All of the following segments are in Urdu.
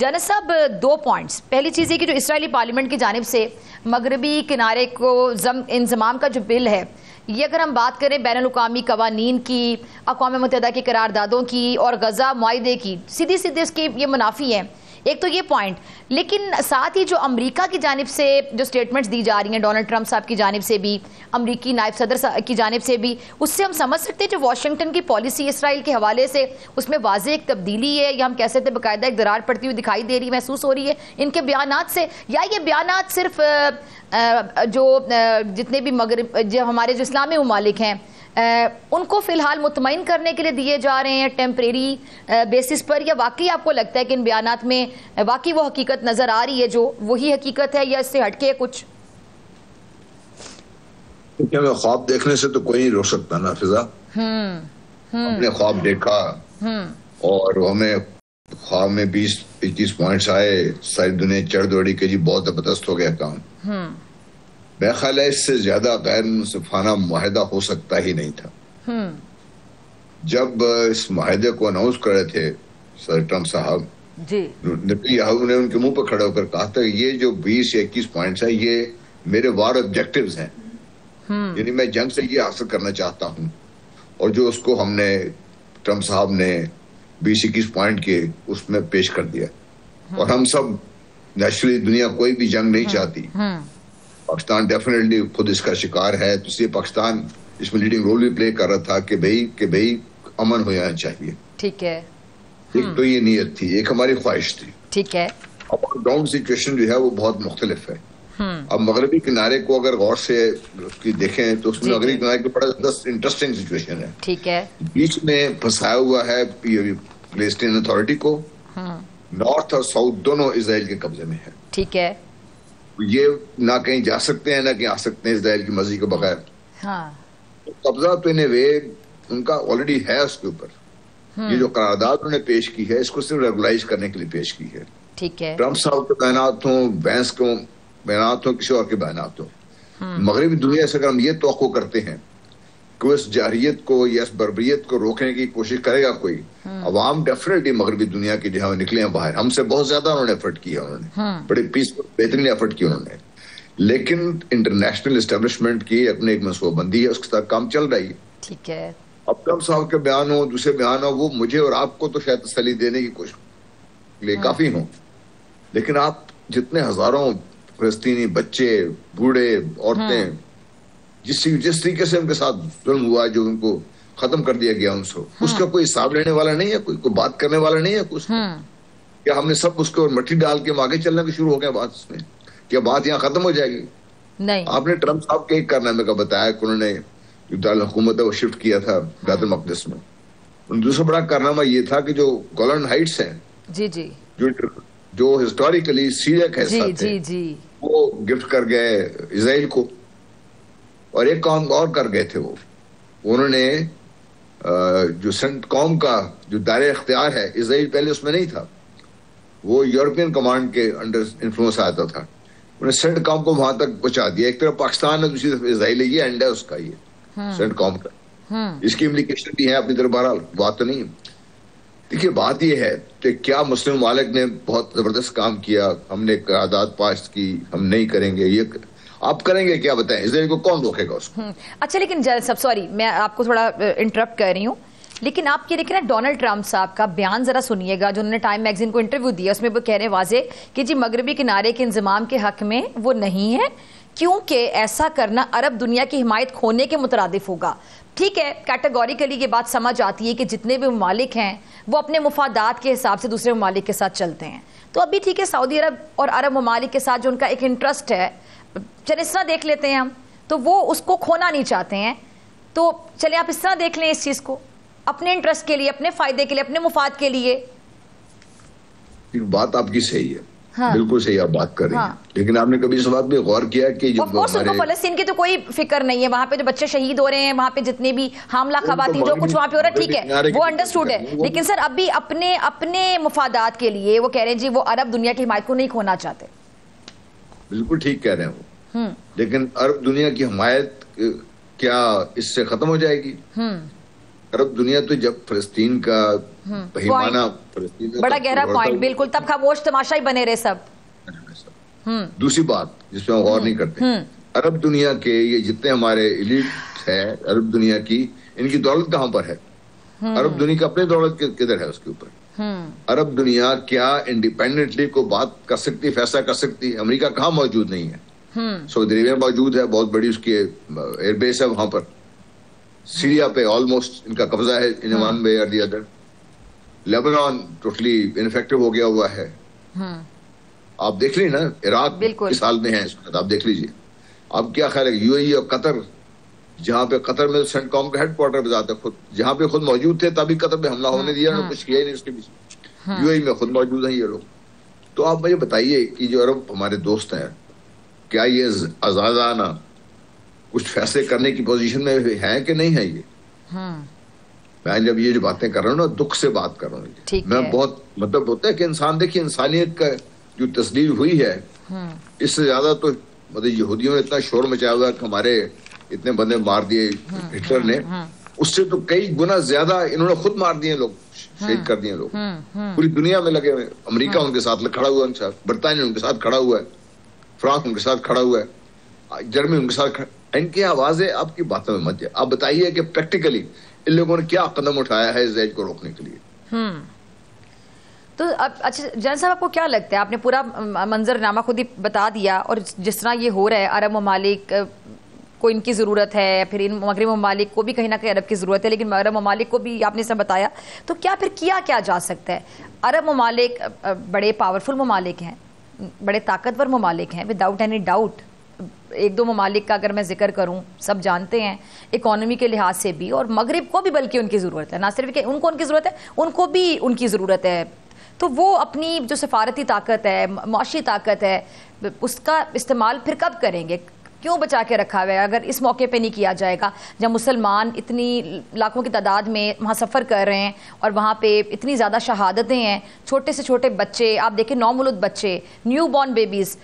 جانب صاحب 2 پوائنٹس. پہلی چیز یہ کہ جو اسرائیلی پارلیمنٹ کی جانب سے مغربی کنارے کو انضمام کا جو بل ہے، یہ اگر ہم بات کریں بین الاقوامی قوانین کی، اقوام متحدہ کی قراردادوں کی اور غزہ معاہدے کی، سیدھی اس کے یہ منافی ہیں. ایک تو یہ پوائنٹ، لیکن ساتھ ہی جو امریکہ کی جانب سے جو سٹیٹمنٹس دی جا رہی ہیں، ڈونلڈ ٹرمپ صاحب کی جانب سے بھی، امریکی نائب صدر کی جانب سے بھی، اس سے ہم سمجھ سکتے ہیں جو واشنگٹن کی پالیسی اسرائیل کے حوالے سے اس میں واضح ایک تبدیلی ہے، یا ہم کہہ سکتے ہیں باقاعدہ ایک درار پڑتی ہوئی دکھائی دے رہی، محسوس ہو رہی ہے ان کے بیانات سے، یا یہ بیانات صرف جو جتنے بھی جو ہمارے جو اسلامی ممالک ہیں ان کو فی الحال مطمئن کرنے کے لیے دیے جا رہے ہیں ٹیمپریری بیسس پر، یا واقعی آپ کو لگتا ہے کہ ان بیانات میں واقعی وہ حقیقت نظر آ رہی ہے جو وہی حقیقت ہے، یا اس سے ہٹ کے کچھ؟ کیونکہ ہمیں خواب دیکھنے سے تو کوئی نہیں روک سکتا نا فضا. ہم نے خواب دیکھا اور ہمیں خواب میں 20-21 پوائنٹس آئے، ساری دنیا چڑھ دوڑی کہ جی بہت زبردست ہو گیا کام. میرا خیال ہے اس سے زیادہ غیر منصفانہ معاہدہ ہو سکتا ہی نہیں تھا. جب اس معاہدے کو اناؤنس کر رہے تھے صدر ٹرمپ صاحب، نیتنیاہو نے ان کے منہ پہ کھڑے ہو کر کہا تھا کہ یہ جو 20 یا 21 پوائنٹس ہیں یہ میرے وار آبجیکٹیوز ہیں، یعنی میں جنگ سے یہ حاصل کرنا چاہتا ہوں. اور جو اس کو ہم نے ٹرمپ صاحب نے 20-21 پوائنٹ کے اس میں پیش کر دیا. اور ہم سب نیچرلی، دنیا کوئی بھی جنگ نہیں چاہتی، پاکستان ڈیفینیٹلی خود اس کا شکار ہے، تو اس لیے پاکستان اس میں لیڈنگ رول بھی پلے کر رہا تھا کہ بھئی امن ہو جانا چاہیے. ٹھیک ہے. ایک تو یہ نیت تھی، ایک ہماری خواہش تھی. ٹھیک ہے. اب گراؤنڈ سچویشن جو ہے وہ بہت مختلف ہے. اب مغربی کنارے کو اگر غور سے دیکھیں تو اس میں مغربی کنارے کی بڑا انٹرسٹنگ سچویشن ہے. ٹھیک ہے. بیچ میں پھنسایا ہوا ہے فلسطین اتھارٹی کو، نارتھ اور ساؤتھ دونوں اسرائیل کے قبضے میں ہے. ٹھیک ہے. یہ نہ کہیں جا سکتے ہیں نہ کہیں آ سکتے ہیں اسرائیل کی مرضی کے بغیر. قبضہ تو ان کا آلریڈی ہے اس کے اوپر. یہ جو قرارداد انہوں نے پیش کی ہے اس کو صرف ریگولائز کرنے کے لیے پیش کی ہے. ٹھیک ہے. ٹرمپ صاحب کے بیانات ہوں، بینس کے بیانات ہوں، کسی اور کے بیانات ہوں، مغربی دنیا سے اگر ہم یہ توقع کرتے ہیں کہ وہ اس جارحیت کو یا اس بربریت کو روکنے کی کوشش کرے گا کوئی، عوام ڈیفینیٹلی مغربی دنیا کی جہاں نکلے ہیں باہر، ہم سے بہت زیادہ انہوں نے ایفرٹ کیا، انہوں نے بڑے بہترین ایفرٹ کیا انہوں نے. لیکن انٹرنیشنل اسٹیبلشمنٹ کی اپنے ایک منصوبہ بندی ہے، اس کے ساتھ کام چل رہی ہے. ٹھیک ہے. اب ٹرمپ صاحب کے بیان ہو، دوسرے بیان ہو، وہ مجھے اور آپ کو تو شاید تسلی دینے کی کوشش لیے کافی ہوں، لیکن آپ جتنے ہزاروں فلسطینی بچے، بوڑھے، عورتیں، جس طریقے سے ان کے ساتھ ظلم ہوا، جو ان کو ختم کر دیا گیا ان سے، اس کا کوئی حساب لینے والا نہیں ہے، کوئی بات کرنے والا نہیں ہے کچھ. کیا ہم نے سب اس کو مٹی ڈال کے آگے چلنا بھی شروع ہو گیا بات اس میں؟ کیا بات یہاں ختم ہو جائے گی؟ نہیں. آپ نے ٹرمپ صاحب کے ایک کارنامے کا بتایا کہ انہوں نے جو دارالحکومت ہے وہ شفٹ کیا تھا بیت المقدس میں. دوسرا بڑا کارنامہ یہ تھا کہ جو گولن ہائٹس ہیں، جی جی، جو ہسٹوریکلی سیریا کا حصہ تھے، وہ گفٹ کر گئے اسرائیل کو. اور ایک کام اور کر گئے تھے، وہ انہوں نے جو سینٹ قوم کا جو دائرہ اختیار ہے، اسرائیل پہلے اس میں نہیں تھا، وہ یورپین کمانڈ کے انڈر انفلوئنس آتا تھا، انہوں نے سینٹ قوم کو وہاں تک پہنچا دیا. ایک طرف پاکستان ہے، دوسری طرف اسرائیل ہے، یہ اینڈ ہے اس کا، یہ سینٹ قوم کا. اس کی امپلیکیشن بھی ہے اپنی طرف، بہرحال بات تو نہیں. دیکھیے بات یہ ہے کہ کیا مسلم ممالک نے بہت زبردست کام کیا، ہم نے قرارداد پاس کی، ہم نہیں کریں گے، یہ آپ کریں گے کیا بتائیں؟ اسرائیل کو کون روکے گا اس کو؟ اچھا، لیکن سب سوری میں آپ کو تھوڑا انٹرپٹ کر رہی ہوں، لیکن آپ یہ دیکھیں نا ڈونلڈ ٹرمپ صاحب کا بیان ذرا سنیے گا جو انہوں نے ٹائم میگزین کو انٹرویو دیا. اس میں وہ کہہ رہے واضح کہ جی مغربی کنارے کے انضمام کے حق میں وہ نہیں ہے، کیونکہ ایسا کرنا عرب دنیا کی حمایت کھونے کے مترادف ہوگا. ٹھیک ہے، کیٹیگوریکلی یہ بات سمجھ آتی ہے کہ جتنے بھی ممالک ہیں وہ اپنے مفادات کے حساب سے دوسرے ممالک کے ساتھ چلتے ہیں. تو ابھی ٹھیک ہے، سعودی عرب اور عرب ممالک کے ساتھ جو ان کا ایک انٹرسٹ ہے، چلے اس طرح دیکھ لیتے ہیں ہم، تو وہ اس کو کھونا نہیں چاہتے ہیں. تو چلے آپ اس طرح دیکھ لیں اس چیز کو، اپنے انٹرسٹ کے لیے، اپنے فائدے کے لیے، اپنے مفاد کے لیے. بات آپ کی صحیح ہے، بالکل صحیح آپ بات کر رہے ہیں. لیکن آپ نے کبھی اس بات پہ غور کیا کہ ان کو فلسطین کی تو کوئی فکر نہیں ہے، وہاں پہ جو بچے شہید ہو رہے ہیں، وہاں پہ جتنے بھی حاملہ خواتین جو کچھ وہاں پہ ہو رہا ہے، ٹھیک ہے وہ انڈرسٹوڈ ہے. لیکن سر ابھی اپنے مفادات کے لیے وہ کہہ رہے ہیں جی وہ عرب دنیا کی حمایت کو نہیں کھونا چاہتے. بالکل ٹھیک کہہ رہے ہیں وہ، لیکن عرب دنیا کی حمایت کیا اس سے ختم ہو جائے گی؟ عرب دنیا تو جب فلسطین کا بہیمانہ فلسطین بڑا گہرا پوائنٹ، بالکل، تب خاموش تماشا ہی بنے رہے سب. دوسری بات جس پہ ہم غور نہیں کرتے، عرب دنیا کے یہ جتنے ہمارے ایلیٹ ہے عرب دنیا کی، ان کی دولت کہاں پر ہے؟ عرب دنیا کی اپنی دولت کدھر ہے اس کے اوپر؟ عرب دنیا کیا انڈیپینڈنٹلی کو بات کر سکتی، فیصلہ کر سکتی؟ امریکہ کہاں موجود نہیں ہے؟ سعودی عربیہ موجود ہے، بہت بڑی اس کی ایئر بیس ہے وہاں پر. سیریا پہ آلموسٹ ان کا قبضہ ہے ان one way or the other. Lebanon totally ineffective ہو گیا ہوا ہے. آپ دیکھ لیجیے نا عراق کس حال میں ہے اس وقت، آپ دیکھ لیجیے. اب کیا خیال ہے یو اے ای اور قطر، جہاں پہ قطر میں سینٹ کام کا ہیڈ کوارٹر بذات ہے خود، جہاں پہ خود موجود تھے تبھی قطر پہ حملہ ہونے دیا، کچھ کیا ہی نہیں اس کے پیچھے. یو اے ای میں خود موجود ہیں یہ لوگ. تو آپ مجھے بتائیے کہ جو عرب ہمارے دوست ہیں، کیا یہ آزادانہ کچھ فیصلے کرنے کی پوزیشن میں ہیں کہ نہیں ہے؟ یہ میں جب یہ جو باتیں کر رہا ہوں نا دکھ سے بات کر رہا ہوں. میں بہت مطلب ہوتا ہے کہ انسان دیکھیے انسانیت کا جو تصدیق ہوئی ہے اس سے زیادہ تو مطلب یہودیوں نے اتنا شور مچایا ہوا کہ ہمارے اتنے بندے مار دیے ہٹلر نے، اس سے تو کئی گنا زیادہ انہوں نے خود مار دیے لوگ، شہید کر دیے لوگ. پوری دنیا میں لگے ہوئے، امریکہ ان کے ساتھ کھڑا ہوا ہے، ان کے ساتھ برطانیہ ان کے ساتھ کھڑا ہوا ہے، فرانس ان کے ساتھ کھڑا ہوا ہے، جرمنی ان کے ساتھ کھڑا. ان کی آوازیں آپ کی باتوں میں مت جائے. آپ بتائیے کہ پریکٹیکلی ان لوگوں نے کیا قدم اٹھایا ہے اس زیج کو روکنے کے لیے؟ تو اب اچھا جان صاحب، آپ کو کیا لگتا ہے؟ آپ نے پورا منظر نامہ خود ہی بتا دیا، اور جس طرح یہ ہو رہا ہے عرب ممالک کو ان کی ضرورت ہے، پھر ان مغربی ممالک کو بھی کہیں نہ کہیں عرب کی ضرورت ہے، لیکن مغرب ممالک کو بھی آپ نے سب بتایا. تو کیا پھر کیا جا سکتا ہے؟ عرب ممالک بڑے پاورفل ممالک ہیں، بڑے طاقتور ممالک ہیں، وداؤٹ اینی ڈاؤٹ. ایک دو ممالک کا اگر میں ذکر کروں سب جانتے ہیں اکانومی کے لحاظ سے بھی، اور مغرب کو بھی بلکہ ان کی ضرورت ہے، نہ صرف کہ ان کو ان کی ضرورت ہے، ان کو بھی ان کی ضرورت ہے. تو وہ اپنی جو سفارتی طاقت ہے، معاشی طاقت ہے، اس کا استعمال پھر کب کریں گے؟ کیوں بچا کے رکھا ہوا ہے اگر اس موقع پہ نہیں کیا جائے گا جب مسلمان اتنی لاکھوں کی تعداد میں وہاں سفر کر رہے ہیں اور وہاں پہ اتنی زیادہ شہادتیں ہیں؟ چھوٹے سے چھوٹے بچے آپ دیکھیں، نومولود بچے، نیو بورن بیبیز،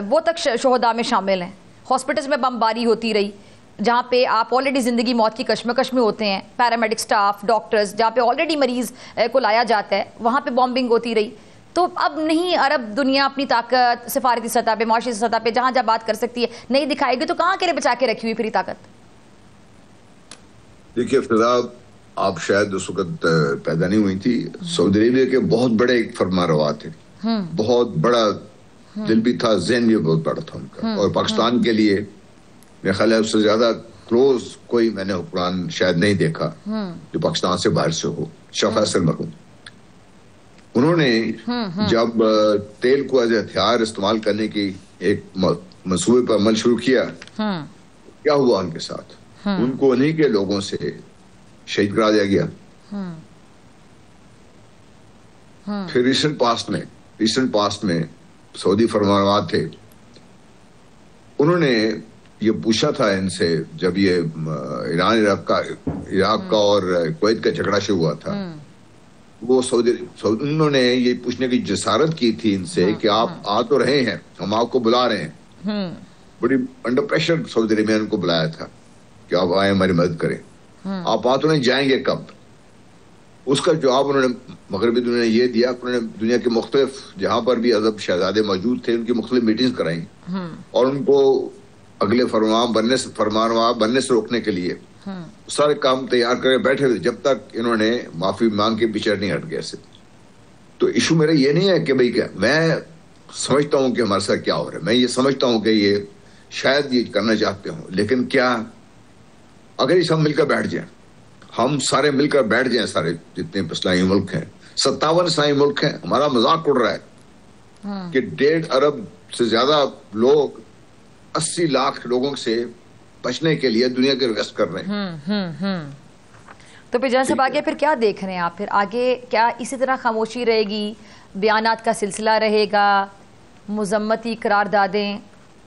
وہ تک شہداء میں شامل ہیں. ہاسپٹلز میں بمباری ہوتی رہی جہاں پہ آپ آلریڈی زندگی موت کی کشمکش میں ہوتے ہیں، پیرامیڈک سٹاف، ڈاکٹرز، جہاں پہ آلریڈی مریض کو لایا جاتا ہے وہاں پہ بامبنگ ہوتی رہی. تو اب نہیں عرب دنیا اپنی طاقت سفارتی سطح پہ، معاشی سطح پہ جہاں بات کر سکتی ہے نہیں دکھائے گی، تو کہاں کے لیے بچا کے رکھی ہوئی پھر طاقت؟ دیکھیے فضا، آپ شاید اس وقت پیدا نہیں ہوئی تھی. سعودی عربیہ کے بہت بڑے ایک فرما روا تھے، بہت بڑا دل بھی تھا، ذہن بھی بہت بڑا تھا ان کا. اور پاکستان کے لیے میرا خیال ہے اس سے زیادہ کلوز کوئی میں نے حکمران شاید نہیں دیکھا جو پاکستان سے باہر سے ہو. شاہ فیصل مرحوم، انہوں نے جب تیل کو ایز ہتھیار استعمال کرنے کی ایک منصوبے پر عمل شروع کیا، کیا ہوا ان کے ساتھ؟ ان کو انہیں کے لوگوں سے شہید کرا دیا گیا. پھر ریسنٹ پاسٹ میں سعودی فرمانروا تھے، انہوں نے یہ پوچھا تھا ان سے جب یہ ایران عراق کا اور کویت کا جھگڑا شروع ہوا تھا، وہ انہوں نے یہ پوچھنے کی جسارت کی تھی ان سے کہ آپ آ تو رہے ہیں، ہم آپ کو بلا رہے ہیں. بڑی انڈر پریشر سعودی عربیہ ان کو بلایا تھا کہ آپ آئیں ہماری مدد کریں. آپ آ تو نہیں، جائیں گے کب؟ اس کا جواب انہوں نے مغربی دنیا نے یہ دیا کہ انہوں نے دنیا کے مختلف جہاں پر بھی عرب شہزادے موجود تھے ان کی مختلف میٹنگز کرائیں اور ان کو اگلے فرمانروا بننے سے روکنے کے لیے سارے کام تیار کرے بیٹھے تھے جب تک انہوں نے معافی مانگ کے پیچھے نہیں ہٹ گئے سے. تو ایشو میرا یہ نہیں ہے کہ بھئی کیا میں سمجھتا ہوں کہ ہمارے ساتھ کیا ہو رہا ہے، میں یہ سمجھتا ہوں کہ یہ شاید یہ کرنا چاہتے ہوں، لیکن کیا اگر یہ سب مل کر بیٹھ جائیں، ہم سارے مل کر بیٹھ جائیں، سارے جتنے اسلامی ملک ہیں، 57 اسلامی ملک ہیں، ہمارا مذاق اڑ رہا ہے کہ 1.5 ارب سے زیادہ لوگ 80 لاکھ لوگوں سے بچنے کے لیے دنیا کے ریکویسٹ کر رہے ہیں. تو پھر جان صاحب آگے پھر کیا دیکھ رہے ہیں آپ؟ پھر آگے کیا اسی طرح خاموشی رہے گی، بیانات کا سلسلہ رہے گا، مذمتی قراردادیں؟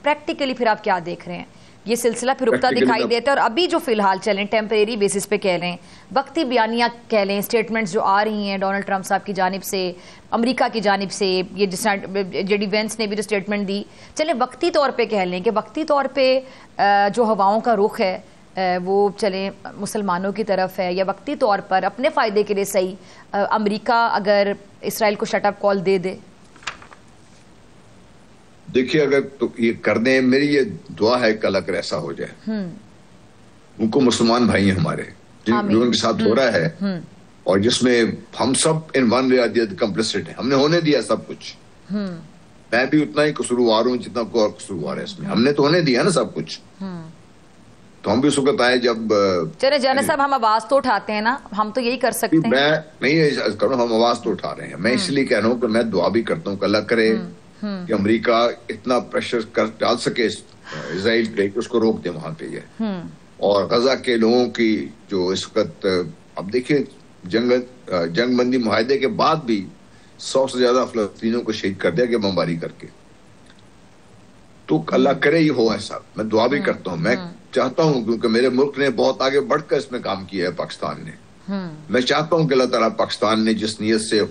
پریکٹیکلی پھر آپ کیا دیکھ رہے ہیں؟ یہ سلسلہ پھر رکتا دکھائی دیتا ہے، اور ابھی جو فی الحال چلیں ٹیمپریری بیسس پہ کہہ لیں، وقتی بیانیہ کہہ لیں، اسٹیٹمنٹس جو آ رہی ہیں ڈونلڈ ٹرمپ صاحب کی جانب سے، امریکہ کی جانب سے، یہ جس طرح جے ڈی وینس نے بھی جو اسٹیٹمنٹ دی، چلیں وقتی طور پہ کہہ لیں کہ وقتی طور پہ جو ہواؤں کا رخ ہے وہ چلیں مسلمانوں کی طرف ہے یا وقتی طور پر اپنے فائدے کے لیے صحیح امریکہ اگر اسرائیل کو شٹ اپ کال دے دے؟ دیکھیے اگر تو یہ کر دیں، میری یہ دعا ہے کہ اللہ کرے ایسا ہو جائے. ان کو مسلمان بھائی ہیں ہمارے جو ان کے ساتھ ہو رہا ہے اور جس میں ہم سب ان ون وے کمپلیسٹ ہیں، ہم نے ہونے دیا سب کچھ. میں بھی اتنا ہی قصوروار ہوں جتنا کوئی اور قصوروار ہے اس میں. ہم نے تو ہونے دیا نا سب کچھ. تو ہم بھی اس وقت آئے جب چلے جانا صاحب ہم آواز تو اٹھاتے ہیں نا، ہم تو یہی کر سکتے ہیں. میں نہیں کروں، ہم آواز تو اٹھا رہے ہیں. میں اس لیے کہہ رہا ہوں کہ میں دعا بھی کرتا ہوں کہ اللہ کرے کہ امریکہ اتنا پریشر ڈال سکے اسرائیل پہ کہ اس کو روک دے وہاں پہ یہ. اور غزہ کے لوگوں کی جو اس وقت اب دیکھیے جنگ بندی معاہدے کے بعد بھی 100 سے زیادہ فلسطینیوں کو شہید کر دیا کہ بمباری کر کے. تو اللہ کرے یہ ہو ایسا. میں دعا بھی کرتا ہوں. میں چاہتا ہوں کیونکہ میرے ملک نے بہت آگے بڑھ کر اس میں کام کیا ہے پاکستان نے. میں چاہتا ہوں کہ اللہ تعالیٰ پاکستان نے جس نیت سے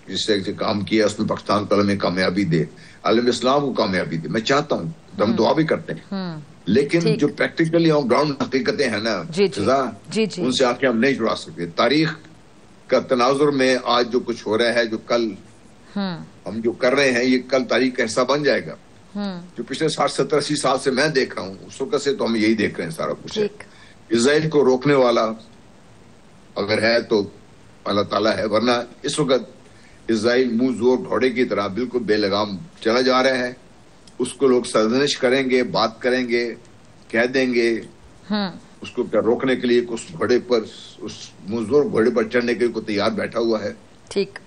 جس سے کام کیا اس میں پاکستان کو میں کامیابی دے، عالم اسلام کو کامیابی دے. میں چاہتا ہوں، ہم دعا بھی کرتے ہیں. لیکن جو پریکٹیکلی گراؤنڈ حقیقتیں ہیں نا ان سے آنکھیں ہم نہیں جڑا سکتے. تاریخ کا تناظر میں آج جو کچھ ہو رہا ہے، جو کل ہم جو کر رہے ہیں، یہ کل تاریخ کا حصہ بن جائے گا. جو پچھلے 60 70 80 سال سے میں دیکھ رہا ہوں اس وقت سے تو ہم یہی دیکھ رہے ہیں سارا کچھ. اسرائیل کو روکنے والا اگر ہے تو اللہ تعالیٰ ہے، ورنہ اس وقت اسرائیل منہ زور گھوڑے کی طرح بالکل بے لگام چلا جا رہا ہے. اس کو لوگ سرزنش کریں گے، بات کریں گے، کہہ دیں گے. اس کو روکنے کے لیے اس گھوڑے پر، اس منہ زور گھوڑے پر چڑھنے کے لیے کوئی تیار بیٹھا ہوا ہے. ٹھیک